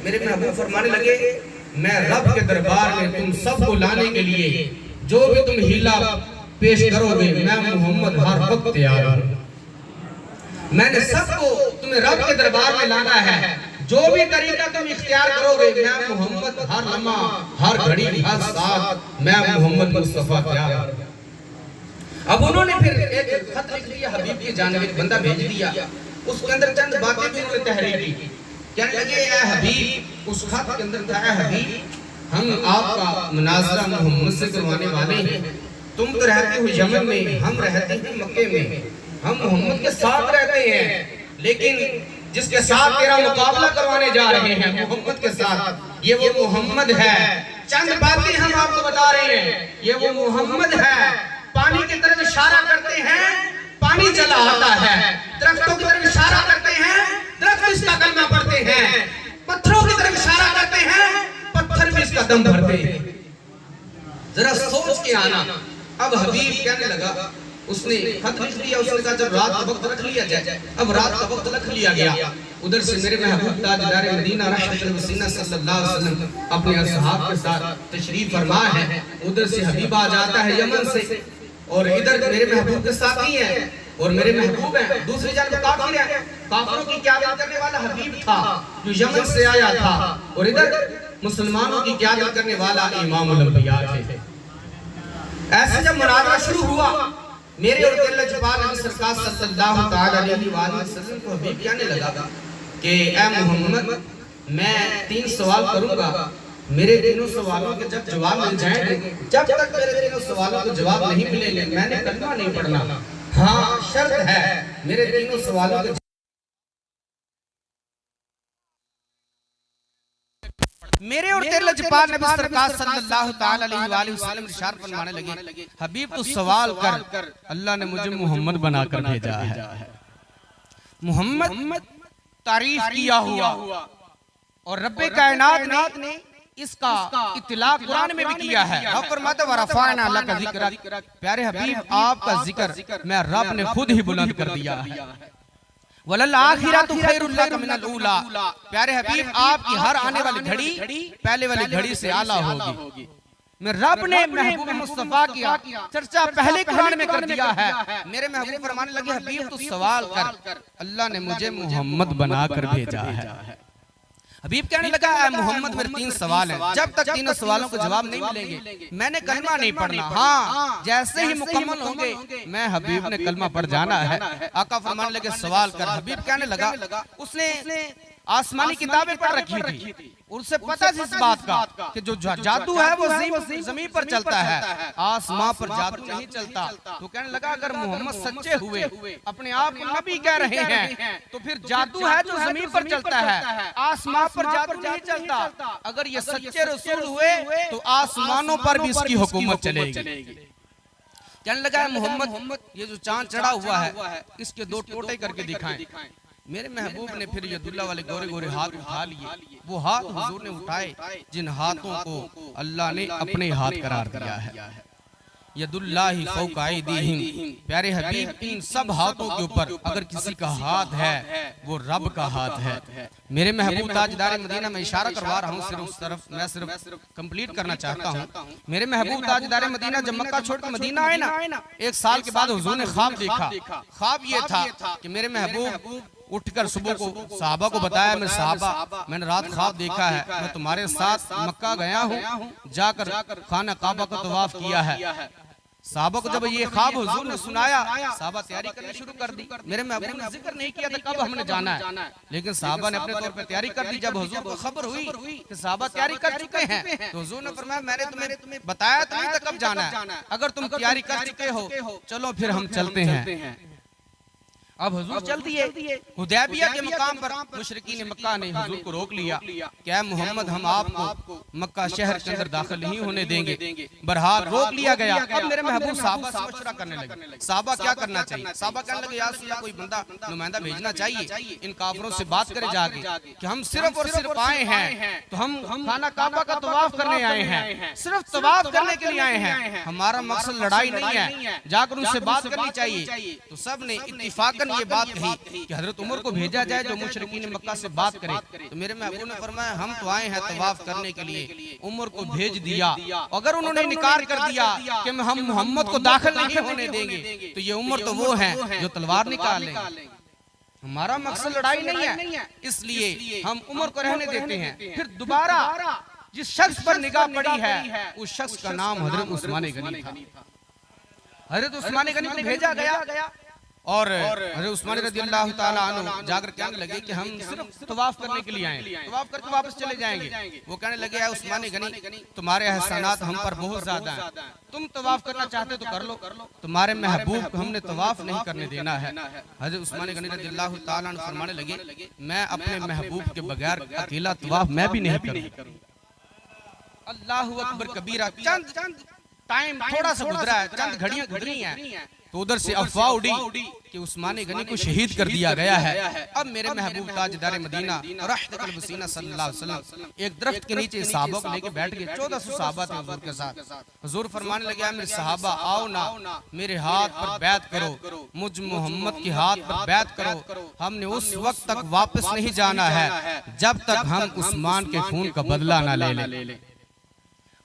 मेरे महबूब फरमाने लगे, मैं रब के दरबार में तुम सबको लाने के लिए जो भी तुम हीला पेश करोगे, मैं मोहम्मद हर वक्त तैयार हूं। मैंने सबको तुम्हें रब के दरबार में लाना है, जो भी तरीका तुम इख्तियार करोगे, मैं मोहम्मद हर लम्हा, हर घड़ी, हर साथ मैं मोहम्मद मुस्तफा तैयार हूं। अब उन्होंने फिर एक खत लिख दिया, हबीब की जानिब एक बंदा भेज दिया, उसके अंदर चंद बातें भी उन्होंने तहरीर की। कहने लगे, ऐ हबीब, उस खत के अंदर था, ऐ हबीब, हम आपका मुनाजरा मोहम्मद से करवाने वाले हैं। तुम तो रहते हो यमन में, हम रहते हैं मक्के में, हम मोहम्मद के साथ रहते हैं, लेकिन जिसके साथ तेरा मुकाबला करवाने जा रहे हैं मोहम्मद के साथ, ये वो मोहम्मद है। चंद बातें हम आपको बता रहे हैं, ये वो मोहम्मद है। पानी की तरफ इशारा करते हैं, पानी चला आता है। दरख्तों की तरफ इशारा करते हैं, दरख्त इसका कलमा पढ़ते हैं। पत्थरों की तरफ इशारा करते हैं, पत्थर भी इसका दम भरते हैं। जरा सोच के आना। अब हबीब कहने लगा, उसने खत लिख दिया, उसने कहा जब रात का वक्त रख लिया जाए। अब रात का वक्त रख लिया गया। उधर से मेरे महबूब ताजदार मदीना रहमतुल वसीना सल्लल्लाहु अलैहि वसल्लम अपने असहाब के साथ तशरीफ फरमा है। उधर से हबीब आ जाता है यमन से, और इधर मेरे महबूब के साथी हैं और मेरे महबूब हैं। दूसरी जानब काफिर हैं, काफिरों की क़यादत करने वाला हबीब था जो यमन से आया था, और इधर मुसलमानों की क़यादत करने वाला इमामुल अंबिया थे। ऐसे जब मुनाज़रा शुरू हुआ, मेरे और दिल जबाल नबी सरकार सल्लल्लाहु अलैहि वसल्लम को हबीब कहने लगा कि ऐ मोहम्मद, मैं 3 सवाल करूंगा, मेरे तीनों सवालों के जब जवाब मिल जाएंगे, जब तक मेरे तीनों सवालों के जवाब नहीं मिलेंगे मैंने कलमा नहीं पढ़ना। हाँ, शर्त है, मेरे तीनों सवालों के मेरे और तेरे लजपाल नबी सरकार सल्लल्लाहु अलैहि वसल्लम इरशाद फरमाने लगे, हबीब तू सवाल कर, अल्लाह ने मुझे मोहम्मद बनाकर भेजा है। मोहम्मद तारीफ किया हुआ, और रब्बे कायनात ने इसका इत्तला कुरान में भी किया है। प्यारे हबीब, आपका जिक्र मैं रब ने खुद ही बुलंद कर दिया है। वलल आखिरतु खैरुल लक मिनल ऊला। प्यारे हबीब, आपकी हर आने वाली घड़ी पहले वाली घड़ी से आला होगी। मैं रब ने महबूब मुस्तफा की चर्चा पहले कुरान में कर दिया है। मेरे महबूब फरमाने लगे, हबीब तू सवाल कर, अल्लाह ने मुझे मोहम्मद बनाकर भेजा है। हबीब कहने लगा, मोहम्मद मेरे 3 सवाल हैं, जब तक तीनों सवालों के जवाब नहीं मिलेंगे मैंने कलमा नहीं पढ़ना। हाँ, जैसे ही मुकम्मल होंगे मैं हबीब ने कलमा पढ़ जाना है। आका फरमाने लगे, सवाल कर। हबीब कहने लगा, उसने आसमानी किताबें पढ़ रखी थी, उससे पता थी इस बात का कि जो जादू है वो जमीन पर चलता है, आसमां पर जादू नहीं चलता। तो कहने लगा, अगर मोहम्मद सच्चे हुए, अपने आप को नबी कह रहे हैं, तो फिर जादू है जो जमीन पर चलता है, आसमां पर जादू नहीं चलता। अगर ये सच्चे रसूल हुए तो आसमानों पर भी इसकी हुकूमत चलेगी। कहने लगा, मोहम्मद ये जो चांद चढ़ा हुआ है इसके 2 टोटे करके दिखाएं। मेरे महबूब ने फिर यदुल्ला वाले गोरे गोरे हाथ उठा लिए। वो हाथ हुजूर ने उठाए जिन हाथों को अल्लाह ने अपने हाथ करार दिया है। यदुल्लाहि फौका अयदीहिम। प्यारे हबीब, इन सब हाथों के ऊपर अगर किसी का हाथ है वो रब का हाथ है। मेरे महबूब ताजदार मदीना में इशारा करवा रहा हूँ सिर्फ उस तरफ, मैं सिर्फ कंप्लीट करना चाहता हूँ। मेरे महबूब ताजदार मदीना जब मक्का छोड़ के मदीना आए ना, 1 साल के बाद हुजूर ने ख्वाब देखा। ख्वाब ये था कि मेरे महबूब उठकर सुबह को साहबा को बताया, मैं साहबा, मैंने रात ख्वाब देखा है, मैं तुम्हारे साथ मक्का गया हूँ, जाकर खाना काबा का तवाफ किया है। साहबा को जब ये ख्वाब हुजूर ने सुनाया, साहबा तैयारी करनी शुरू कर दी। मेरे महबूब ने जिक्र नहीं किया था कब हमने जाना है, लेकिन साहबा ने अपने तौर पर तैयारी कर दी। जब हुजूर को खबर हुई कि साहबा तैयारी कर चुके हैं, तो हुजूर ने फरमाया, मैंने तुम्हें बताया तो नहीं था कब जाना है, अगर तुम तैयारी कर चुके हो चलो फिर हम चलते हैं। अब हुजूर चल दिए। हुदैबिया के मकाम पर मुशरिकीन मक्का ने हुजूर को रोक लिया, क्या मोहम्मद हम आपको मक्का शहर के अंदर दाखिल नहीं होने देंगे। बहरहाल रोक लिया गया। अब मेरे महबूब साहबा से मशवरा करने लगे, साहबा क्या करना चाहिए। साहबा कहने लगे, या रसूलल्लाह कोई बंदा नुमाइंदा भेजना चाहिए, इन काफिरों से बात करे जाके कि हम सिर्फ और सिर्फ आए हैं तो हम खाना काबा का तवाफ करने आए हैं, सिर्फ तवाफ करने के लिए आए हैं, हमारा मकसद लड़ाई नहीं है, जाकर उनसे बात करनी चाहिए। तो सब ने इत्तिफाकन इत्तफाकन ये बात कही कि हजरत उमर को भेजा जाए जो मुशरिकीन मक्का से बात करे। तो मेरे महबूब ने फरमाया हम तो आए हैं तवाफ करने के लिए, उमर को भेज दिया। अगर उन्होंने इनकार कर दिया कि हम मोहम्मद को दाखिल नहीं होने देंगे, तो ये उमर तो वो हैं जो तलवार निकाल लेंगे। हमारा मकसद लड़ाई नहीं है, इसलिए हम उमर को रहने देते हैं। फिर दोबारा जिस शख्स पर निगाह पड़ी है उस शख्स का नाम हजरत उस्मान गनी था। हजरत उस्मान गनी को भेजा गया और हजरत उस्मान रज़ियल्लाहु ताला अन्हु जाकर कहने लगे कि हम सिर्फ तवाफ करने के लिए आए, तवाफ करके वापस चले जाएंगे। वो कहने लगे उस्मान गनी तुम्हारे एहसानात हम पर बहुत ज्यादा हैं, तुम तवाफ करना चाहते तो कर लो, तुम्हारे महबूब को हमने तवाफ नहीं करने देना है। हजरत उस्मान गनी रज़ियल्लाहु ताला अन्हु फरमाने लगे मैं अपने महबूब के बगैर अकेला तवाफ मैं भी नहीं करूंगा। अल्लाहु अकबर कबीरा। चंद टाइम थोड़ा सा गुजरा है, चंद घड़ियां गुजरी हैं, तो उधर से अफवाह उड़ी कि उस्मान गनी को शहीद कर दिया गया है। अब मेरे महबूब ताजदार मदीना रहमतुल बसीना सल्लल्लाहु अलैहि वसल्लम एक दरख्त के नीचे सहाबा को लेके बैठ गए। 1400 सहाबा थे हुजूर के साथ। हुजूर फरमाने लगे मेरे सहाबा आओ ना, मेरे हाथ पर बैत करो, मुझ मोहम्मद के हाथ पर बैत करो। हमने उस वक्त तक वापस नहीं जाना है जब तक हम उस्मान के खून का बदला ना ले ले।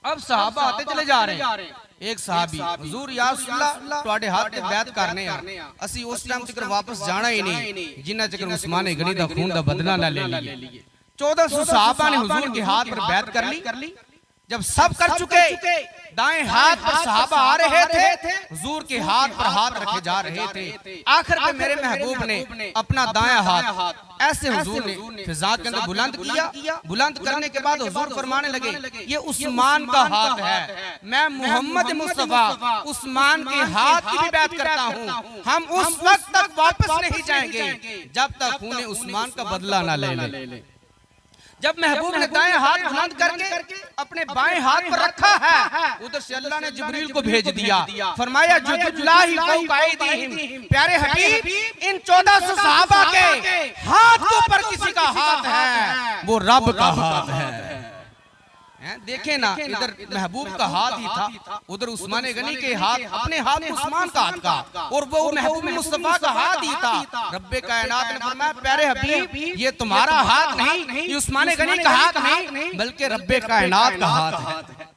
अब सहाबा आते चले जा रहे हैं। एक सहाबी हुजूर या रसूलल्लाह ਤੁਹਾਡੇ हाथ ਤੇ बैत करने आ, ਅਸੀਂ उस टाइम तक वापस जाना ही नहीं जिन्ना तक उस्मान गनी दा खून दा बदला ना ले लिए। 1400 सहाबा ने हुजूर के हाथ पर बैत कर ली। जब सब कर चुके दाएं हाथ पर सहाबा आ रहे थे, हुजूर के हाथ पर हाथ रखे जा रहे थे। आखिर में मेरे महबूब ने अपना दायां हाथ ऐसे हुजूर ने फिजा के अंदर बुलंद किया। बुलंद करने के बाद हुजूर फरमाने लगे ये उस्मान का हाथ है, मैं मोहम्मद मुस्तफा उस्मान के हाथ की भी बैत करता हूँ। हम उस वक्त तक वापस नहीं जाएंगे जब तक खून उस्मान का बदला ना ले ले। जब महबूब ने दाएं हाथ बुलंद करके अपने बाएं हाथ पर रखा है, उधर से अल्लाह ने जिब्रील को भेज दिया। फरमाया जुदुल्लाहि फौका ऐदीहिम, प्यारे हबीब इन 1400 सहाबा के हाथ के ऊपर किसी का हाथ है, वो रब का हाथ है। देखे ना, इधर महबूब का हाथ ही था, उधर उस्मान गनी के हाथ, अपने हाथ उस्मान का हाथ का, और वो महबूब मुस्तफा का हाथ ही था। रब्बे कायनात ने फरमाया प्यारे हबीब ये तुम्हारा हाथ नहीं, ये उस्मान गनी का हाथ नहीं, बल्कि रब्बे कायनात का हाथ है।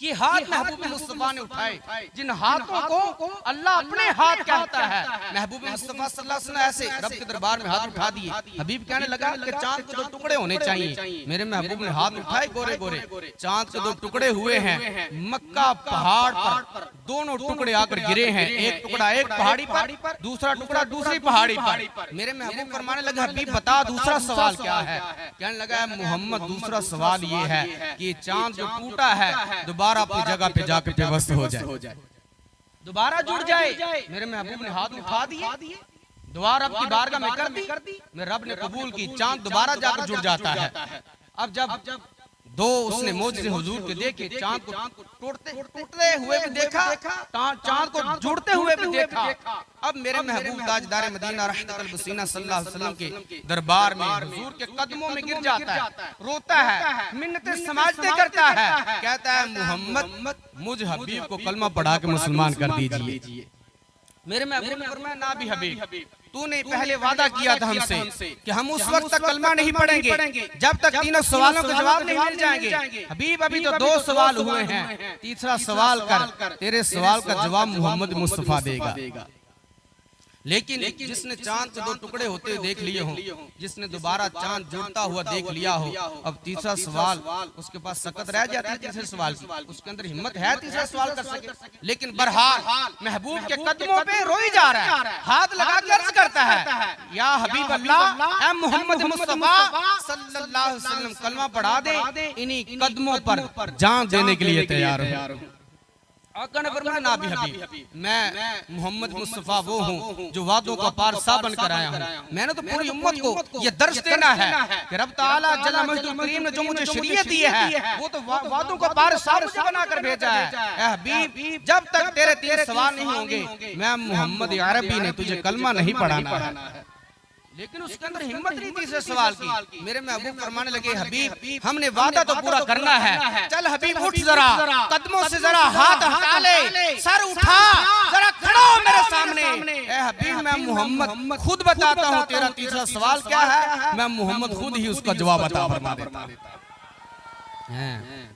ये हाथ महबूब मुस्तफा ने उठाए, जिन हाथों को अल्लाह अपने हाथ कहता है। महबूब मुस्तफा सल्लल्लाहु अलैहि वसल्लम ऐसे रब के दरबार में हाथ उठा दिए। हबीब कहने लगा कि चांद के 2 टुकड़े होने चाहिए। मेरे महबूब ने हाथ उठाए, गोरे गोरे चांद के 2 टुकड़े हुए हैं। मक्का पहाड़ पर दोनों टुकड़े आकर गिरे हैं, एक टुकड़ा एक पहाड़ी पर, दूसरा टुकड़ा दूसरी पहाड़ी पर। मेरे महबूब फरमाने लगे हबीब बता दूसरा सवाल क्या है। कहने लगा मोहम्मद दूसरा सवाल ये है कि चांद जो टूटा है दोबारा अपनी जगह पे जाकर बेबस हो जाए, दोबारा जुड़ जाए। मेरे महबूब ने हाथ उठा दिए, दुआ रब की बारगाह में कर दी, मेरे रब ने कबूल की, चांद दोबारा जाकर जुड़ जाता है। अब जब 2 उसने मौजज़े हुजूर के देखे, चांद को टूटते हुए भी देखा, चांद को जुड़ते हुए भी देखा। अब मेरे महबूब ताजदार मदीना रहमतुल बसीना सल्लल्लाहु अलैहि वसल्लम के दरबार में हुजूर के कदमों में गिर जाता है, रोता है, मिन्नतें समाजते करता है, कहता है मोहम्मद मुझ हबीब को कलमा पढ़ा के मुसलमान कर दीजिए। मेरे महबूब ने फरमाया ना भी हबीब तूने पहले वादा किया था हमसे कि हम उस वक्त तक कलमा नहीं पढ़ेंगे जब तक तीनों सवालों के जवाब नहीं मिल जाएंगे। हबीब अभी तो 2 सवाल हुए हैं, तीसरा सवाल कर, तेरे सवाल का जवाब मोहम्मद मुस्तफा देगा। लेकिन जिसने चांद के 2 टुकड़े होते हुए देख लिए हों, जिसने दोबारा चांद जुड़ता हुआ देख लिया हो, अब तीसरा सवाल उसके पास सकत रह जाती है तीसरे सवाल की, उसके अंदर हिम्मत है तीसरा सवाल कर सके। लेकिन बहरहाल महबूब के कदमों पे रोई जा रहा है, हाथ लगा के अर्ज करता है या हबीब अल्लाह, ए मोहम्मद मुस्तफा सल्लल्लाहु अलैहि वसल्लम कलमा पढ़ा दे, इन्हीं कदमों पर जान देने के लिए तैयार हूं। ना भी हबीब मैं मोहम्मद मुस्तफा वो हूँ जो वादों का पारसा बनकर आया हूँ। मैंने तो पूरी उम्मत को ये दर्श देना है कि रब ताला जल्ला मजदूर करीम ने जो मुझे शरीयत दी है वो तो वादों का पारसा बनाकर भेजा है। ए हबीब जब तक तेरे 3 सवाल नहीं होंगे मैं मोहम्मद अरबी ने तुझे कलमा नहीं पढ़ाना है। लेकिन उसके अंदर हिम्मत नहीं थी इसे सवाल की। मेरे महबूब फरमाने लगे हबीब हमने वादा तो पूरा करना है, चल हबीब उठ जरा, कदमों से जरा हाथ हटा ले, सर उठा, जरा खड़ा हो मेरे सामने। ए हबीब मैं मोहम्मद खुद बताता हूँ तेरा तीसरा सवाल क्या है, मैं मोहम्मद खुद ही उसका जवाब अता फरमा देता।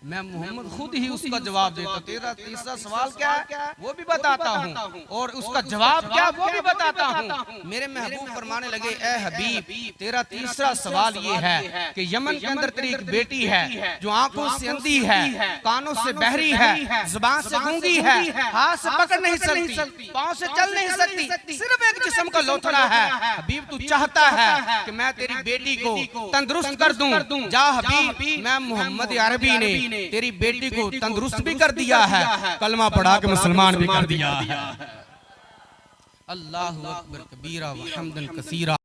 मैं मोहम्मद खुद ही उसका जवाब देता। तेरा तीसरा सवाल क्या है वो भी बताता हूँ, और उसका जवाब क्या वो भी बताता हूँ। मेरे महबूब फरमाने लगे ए हबीब तेरा तीसरा सवाल ये है कि यमन के अंदर तेरी एक बेटी है जो आंखों से अंधी है, कानों से बहरी है, जुबान से गूंगी है, हाथ से पकड़ नहीं सकती, पाँव से चल नहीं सकती, सिर्फ एक जिस्म का लोथड़ा है। हबीब तू चाहता है कि मैं तेरी बेटी को तंदुरुस्त कर दूं, जा हबीब मैं मोहम्मद अरबी ने तेरी बेटी को तंदुरुस्त भी कर दिया है, कलमा पढ़ा के मुसलमान भी कर दिया है। अल्लाहु अकबर कबीरा व हम्दन कसीरा।